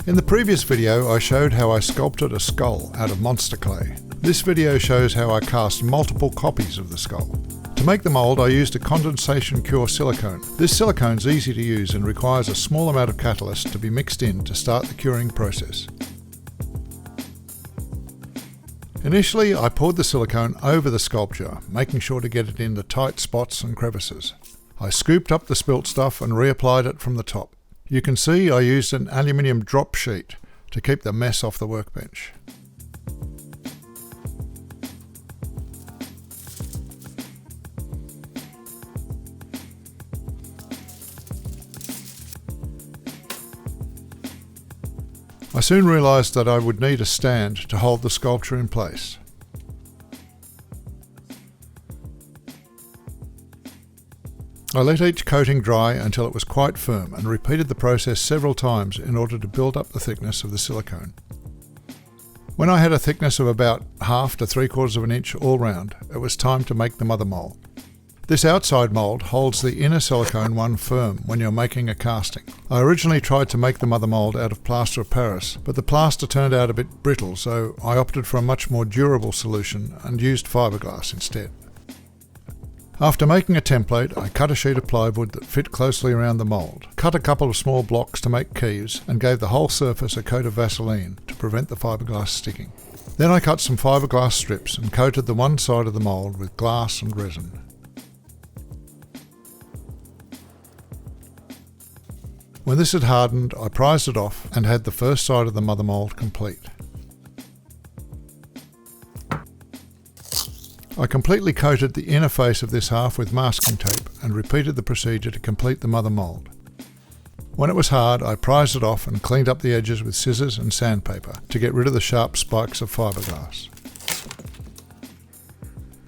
In the previous video I showed how I sculpted a skull out of monster clay. This video shows how I cast multiple copies of the skull. To make the mould I used a condensation cure silicone. This silicone is easy to use and requires a small amount of catalyst to be mixed in to start the curing process. Initially I poured the silicone over the sculpture, making sure to get it into tight spots and crevices. I scooped up the spilt stuff and reapplied it from the top. You can see I used an aluminium drop sheet to keep the mess off the workbench. I soon realised that I would need a stand to hold the sculpture in place. I let each coating dry until it was quite firm and repeated the process several times in order to build up the thickness of the silicone. When I had a thickness of about 1/2 to 3/4 of an inch all round, it was time to make the mother mould. This outside mould holds the inner silicone one firm when you're making a casting. I originally tried to make the mother mould out of plaster of Paris, but the plaster turned out a bit brittle, so I opted for a much more durable solution and used fiberglass instead. After making a template, I cut a sheet of plywood that fit closely around the mould, cut a couple of small blocks to make keys, and gave the whole surface a coat of Vaseline to prevent the fiberglass sticking. Then I cut some fiberglass strips and coated the one side of the mould with glass and resin. When this had hardened, I prized it off and had the first side of the mother mould complete. I completely coated the inner face of this half with masking tape and repeated the procedure to complete the mother mould. When it was hard, I prized it off and cleaned up the edges with scissors and sandpaper to get rid of the sharp spikes of fiberglass.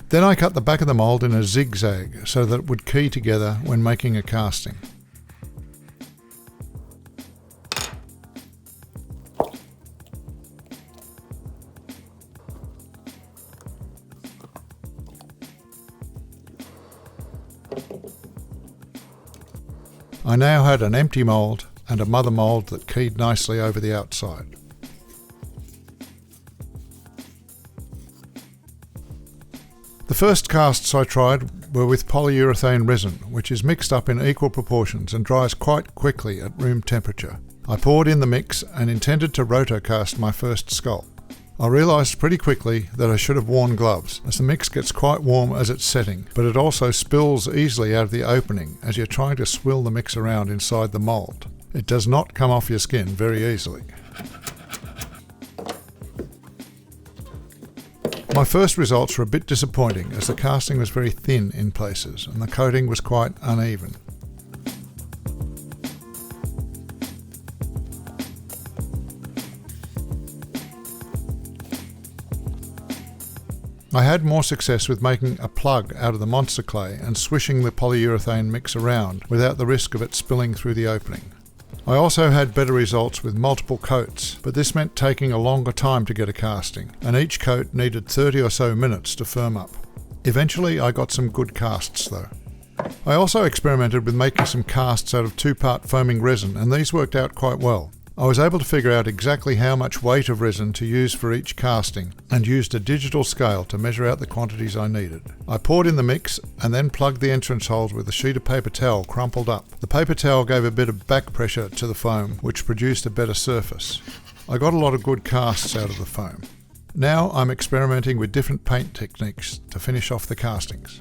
Then I cut the back of the mould in a zigzag so that it would key together when making a casting. I now had an empty mould and a mother mould that keyed nicely over the outside. The first casts I tried were with polyurethane resin, which is mixed up in equal proportions and dries quite quickly at room temperature. I poured in the mix and intended to rotocast my first skull. I realised pretty quickly that I should have worn gloves, as the mix gets quite warm as it's setting, but it also spills easily out of the opening as you're trying to swill the mix around inside the mould. It does not come off your skin very easily. My first results were a bit disappointing as the casting was very thin in places and the coating was quite uneven. I had more success with making a plug out of the monster clay and swishing the polyurethane mix around without the risk of it spilling through the opening. I also had better results with multiple coats, but this meant taking a longer time to get a casting, and each coat needed 30 or so minutes to firm up. Eventually I got some good casts though. I also experimented with making some casts out of 2-part foaming resin, and these worked out quite well. I was able to figure out exactly how much weight of resin to use for each casting and used a digital scale to measure out the quantities I needed. I poured in the mix and then plugged the entrance holes with a sheet of paper towel crumpled up. The paper towel gave a bit of back pressure to the foam, which produced a better surface. I got a lot of good casts out of the foam. Now I'm experimenting with different paint techniques to finish off the castings.